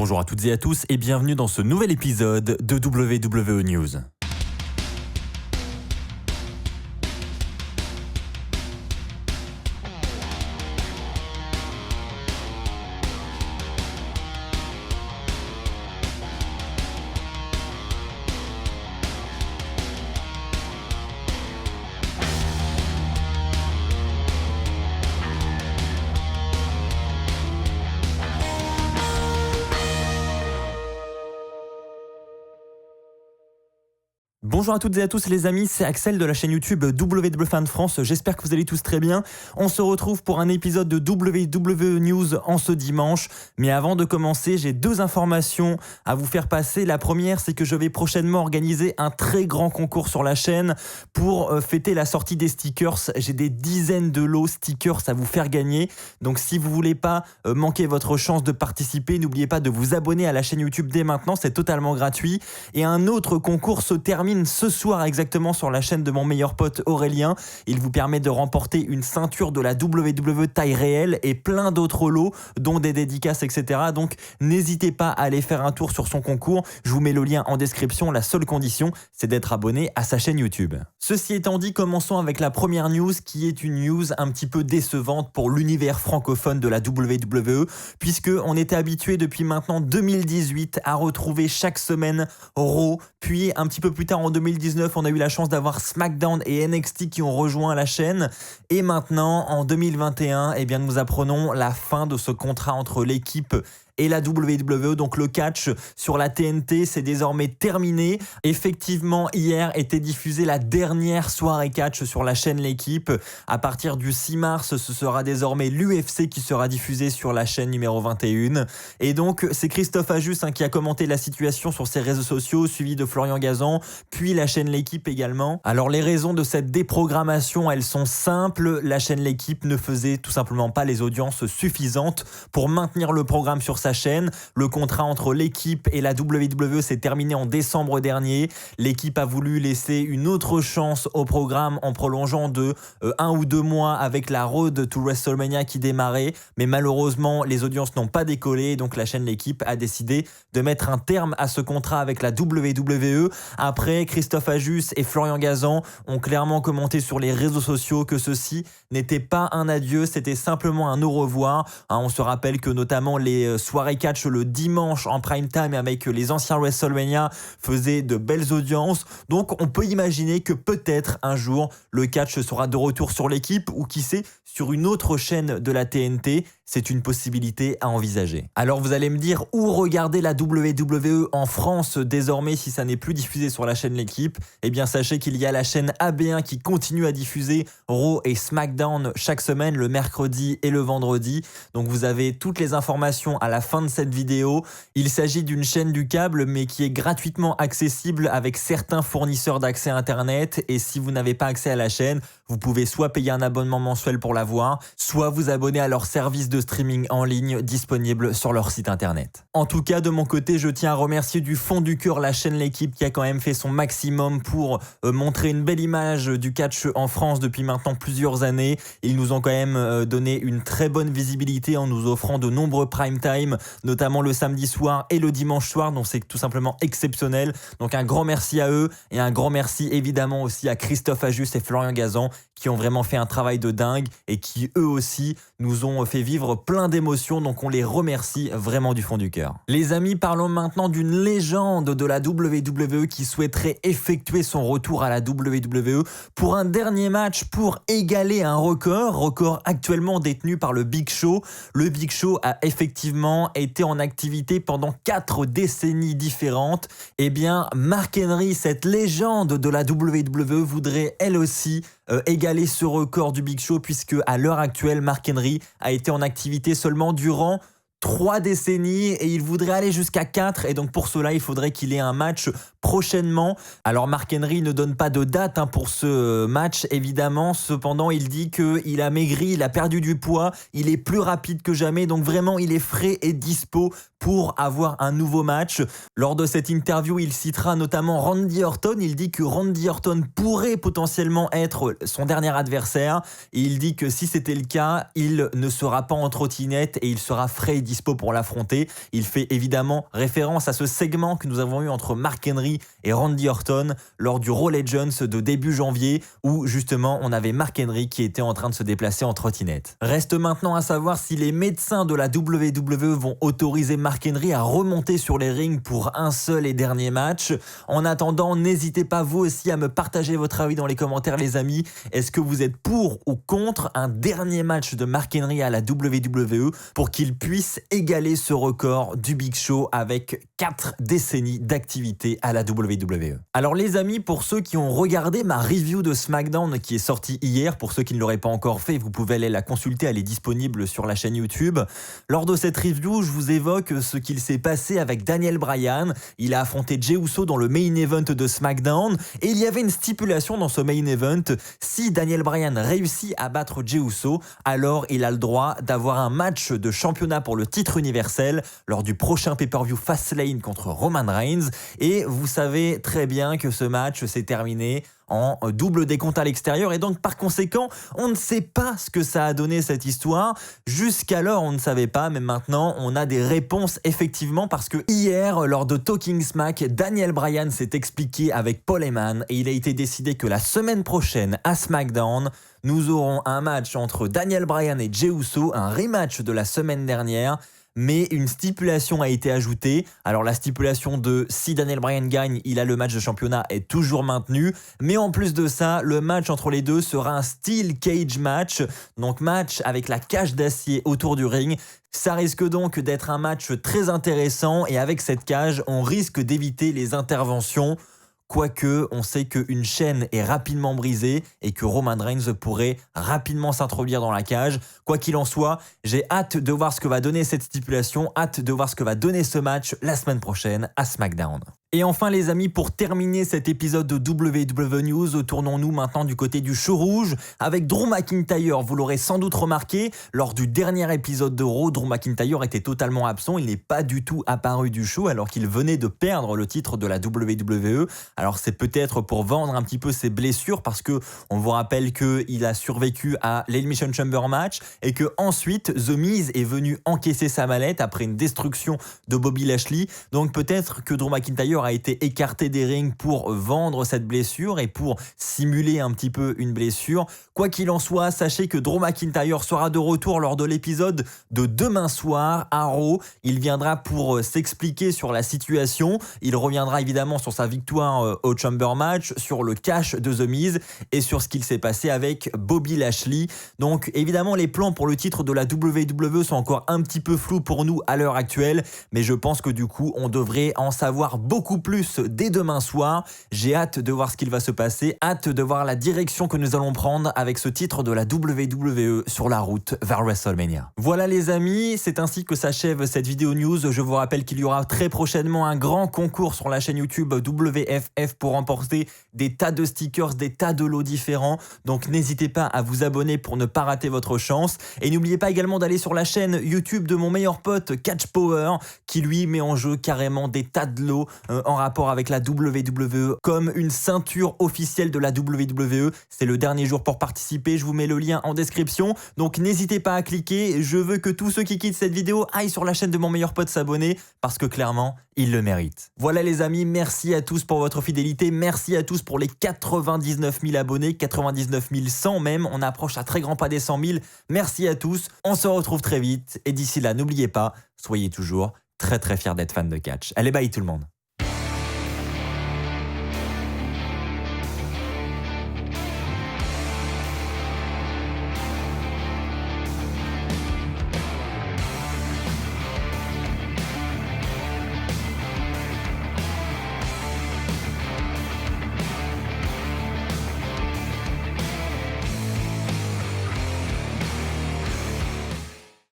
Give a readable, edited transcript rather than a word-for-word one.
Bonjour à toutes et à tous et bienvenue dans ce nouvel épisode de WWE News. Bonjour à toutes et à tous les amis, c'est Axel de la chaîne YouTube WWE Fan France, j'espère que vous allez tous très bien. On se retrouve pour un épisode de WWE News en ce dimanche, mais avant de commencer, j'ai deux informations à vous faire passer. La première, c'est que je vais prochainement organiser un très grand concours sur la chaîne pour fêter la sortie des stickers. J'ai des dizaines de lots stickers à vous faire gagner, donc si vous voulez pas manquer votre chance de participer, n'oubliez pas de vous abonner à la chaîne YouTube dès maintenant, c'est totalement gratuit. Et un autre concours se termine ce soir exactement sur la chaîne de mon meilleur pote Aurélien. Il vous permet de remporter une ceinture de la WWE taille réelle et plein d'autres lots, dont des dédicaces, etc. Donc n'hésitez pas à aller faire un tour sur son concours. Je vous mets le lien en description. La seule condition, c'est d'être abonné à sa chaîne YouTube. Ceci étant dit, commençons avec la première news qui est une news un petit peu décevante pour l'univers francophone de la WWE, puisque on était habitué depuis maintenant 2018 à retrouver chaque semaine Raw, puis un petit peu plus tard en 2019, on a eu la chance d'avoir SmackDown et NXT qui ont rejoint la chaîne. Et maintenant, en 2021, eh bien, nous apprenons la fin de ce contrat entre l'équipe et la WWE, donc le catch sur la TNT, c'est désormais terminé. Effectivement, hier était diffusée la dernière soirée catch sur la chaîne L'équipe. À partir du 6 mars, ce sera désormais l'UFC qui sera diffusé sur la chaîne numéro 21. Et donc, c'est Christophe Ajus qui a commenté la situation sur ses réseaux sociaux, suivi de Florian Gazan, puis la chaîne L'équipe également. Alors, les raisons de cette déprogrammation, elles sont simples. La chaîne L'équipe ne faisait tout simplement pas les audiences suffisantes pour maintenir le programme sur sa chaîne. Le contrat entre l'équipe et la WWE s'est terminé en décembre dernier. L'équipe a voulu laisser une autre chance au programme en prolongeant de 1 ou 2 mois avec la Road to WrestleMania qui démarrait, mais malheureusement les audiences n'ont pas décollé, donc la chaîne L'équipe a décidé de mettre un terme à ce contrat avec la WWE. Après, Christophe Ajus et Florian Gazan ont clairement commenté sur les réseaux sociaux que ceci n'était pas un adieu, c'était simplement un au revoir. On se rappelle que notamment les soirée catch le dimanche en prime time avec les anciens WrestleMania faisaient de belles audiences. Donc on peut imaginer que peut-être un jour le catch sera de retour sur l'équipe ou qui sait sur une autre chaîne de la TNT. C'est une possibilité à envisager. Alors vous allez me dire où regarder la WWE en France désormais si ça n'est plus diffusé sur la chaîne L'équipe. Eh bien sachez qu'il y a la chaîne AB1 qui continue à diffuser Raw et SmackDown chaque semaine le mercredi et le vendredi. Donc vous avez toutes les informations à la fin de cette vidéo. Il s'agit d'une chaîne du câble mais qui est gratuitement accessible avec certains fournisseurs d'accès internet, et si vous n'avez pas accès à la chaîne, vous pouvez soit payer un abonnement mensuel pour la voir, soit vous abonner à leur service de streaming en ligne disponible sur leur site internet. En tout cas, de mon côté, je tiens à remercier du fond du cœur la chaîne L'équipe qui a quand même fait son maximum pour montrer une belle image du catch en France depuis maintenant plusieurs années. Ils nous ont quand même donné une très bonne visibilité en nous offrant de nombreux prime time, notamment le samedi soir et le dimanche soir, donc c'est tout simplement exceptionnel. Donc un grand merci à eux et un grand merci évidemment aussi à Christophe Ajus et Florian Gazan qui ont vraiment fait un travail de dingue et qui eux aussi nous ont fait vivre plein d'émotions, donc on les remercie vraiment du fond du cœur. Les amis, parlons maintenant d'une légende de la WWE qui souhaiterait effectuer son retour à la WWE pour un dernier match pour égaler un record actuellement détenu par le Big Show. Le Big Show a effectivement été en activité pendant 4 décennies différentes. Eh bien, Mark Henry, cette légende de la WWE, voudrait elle aussi égaler ce record du Big Show, puisque à l'heure actuelle, Mark Henry a été en activité seulement durant 3 décennies et il voudrait aller jusqu'à 4, et donc pour cela il faudrait qu'il ait un match prochainement. Alors Mark Henry ne donne pas de date pour ce match évidemment, cependant il dit qu'il a maigri, il a perdu du poids, il est plus rapide que jamais, donc vraiment il est frais et dispo pour avoir un nouveau match. Lors de cette interview, il citera notamment Randy Orton. Il dit que Randy Orton pourrait potentiellement être son dernier adversaire. Et il dit que si c'était le cas, il ne sera pas en trottinette et il sera frais et dispo pour l'affronter. Il fait évidemment référence à ce segment que nous avons eu entre Mark Henry et Randy Orton lors du Raw Legends de début janvier où justement on avait Mark Henry qui était en train de se déplacer en trottinette. Reste maintenant à savoir si les médecins de la WWE vont autoriser Mark Henry à remonter sur les rings pour un seul et dernier match. En attendant, n'hésitez pas vous aussi à me partager votre avis dans les commentaires les amis. Est-ce que vous êtes pour ou contre un dernier match de Mark Henry à la WWE pour qu'il puisse égaler ce record du Big Show avec 4 décennies d'activité à la WWE. Alors les amis, pour ceux qui ont regardé ma review de SmackDown qui est sortie hier, pour ceux qui ne l'auraient pas encore fait, vous pouvez aller la consulter, elle est disponible sur la chaîne YouTube. Lors de cette review, je vous évoque ce qu'il s'est passé avec Daniel Bryan. Il a affronté Jey Uso dans le main event de SmackDown et il y avait une stipulation dans ce main event. Si Daniel Bryan réussit à battre Jey Uso, alors il a le droit d'avoir un match de championnat pour le titre universel lors du prochain pay-per-view Fastlane contre Roman Reigns. Et vous savez très bien que ce match s'est terminé en double décompte à l'extérieur et donc par conséquent on ne sait pas ce que ça a donné cette histoire. Jusqu'alors on ne savait pas, mais maintenant on a des réponses effectivement parce que hier lors de Talking Smack, Daniel Bryan s'est expliqué avec Paul Heyman et il a été décidé que la semaine prochaine à SmackDown nous aurons un match entre Daniel Bryan et Jey Uso, un rematch de la semaine dernière. Mais une stipulation a été ajoutée. Alors la stipulation de si Daniel Bryan gagne, il a le match de championnat est toujours maintenue. Mais en plus de ça, le match entre les deux sera un Steel Cage match. Donc match avec la cage d'acier autour du ring. Ça risque donc d'être un match très intéressant et avec cette cage, on risque d'éviter les interventions. Quoique, on sait qu'une chaîne est rapidement brisée et que Roman Reigns pourrait rapidement s'introduire dans la cage. Quoi qu'il en soit, j'ai hâte de voir ce que va donner cette stipulation, hâte de voir ce que va donner ce match la semaine prochaine à SmackDown. Et enfin les amis, pour terminer cet épisode de WWE News, tournons-nous maintenant du côté du show rouge avec Drew McIntyre. Vous l'aurez sans doute remarqué, lors du dernier épisode de Raw, Drew McIntyre était totalement absent, il n'est pas du tout apparu du show alors qu'il venait de perdre le titre de la WWE. Alors c'est peut-être pour vendre un petit peu ses blessures parce que on vous rappelle qu'il a survécu à l'Elimination Chamber match et que ensuite The Miz est venu encaisser sa mallette après une destruction de Bobby Lashley. Donc peut-être que Drew McIntyre a été écarté des rings pour vendre cette blessure et pour simuler un petit peu une blessure. Quoi qu'il en soit, sachez que Drew McIntyre sera de retour lors de l'épisode de demain soir à Raw. Il viendra pour s'expliquer sur la situation. Il reviendra évidemment sur sa victoire au Chamber match, sur le cash de The Miz et sur ce qu'il s'est passé avec Bobby Lashley. Donc évidemment les plans pour le titre de la WWE sont encore un petit peu flous pour nous à l'heure actuelle, mais je pense que du coup on devrait en savoir beaucoup plus dès demain soir. J'ai hâte de voir ce qu'il va se passer, hâte de voir la direction que nous allons prendre avec ce titre de la WWE sur la route vers WrestleMania. Voilà les amis, c'est ainsi que s'achève cette vidéo news. Je vous rappelle qu'il y aura très prochainement un grand concours sur la chaîne YouTube WFF pour remporter des tas de stickers, des tas de lots différents. Donc n'hésitez pas à vous abonner pour ne pas rater votre chance. Et n'oubliez pas également d'aller sur la chaîne YouTube de mon meilleur pote Catch Power qui lui met en jeu carrément des tas de lots en rapport avec la WWE comme une ceinture officielle de la WWE. C'est le dernier jour pour participer, je vous mets le lien en description. Donc n'hésitez pas à cliquer, je veux que tous ceux qui quittent cette vidéo aillent sur la chaîne de mon meilleur pote s'abonner parce que clairement, ils le méritent. Voilà les amis, merci à tous pour votre fidélité, merci à tous pour les 99 000 abonnés, 99 100 même, on approche à très grands pas des 100 000. Merci à tous, on se retrouve très vite et d'ici là, n'oubliez pas, soyez toujours très fiers d'être fan de catch. Allez, bye tout le monde.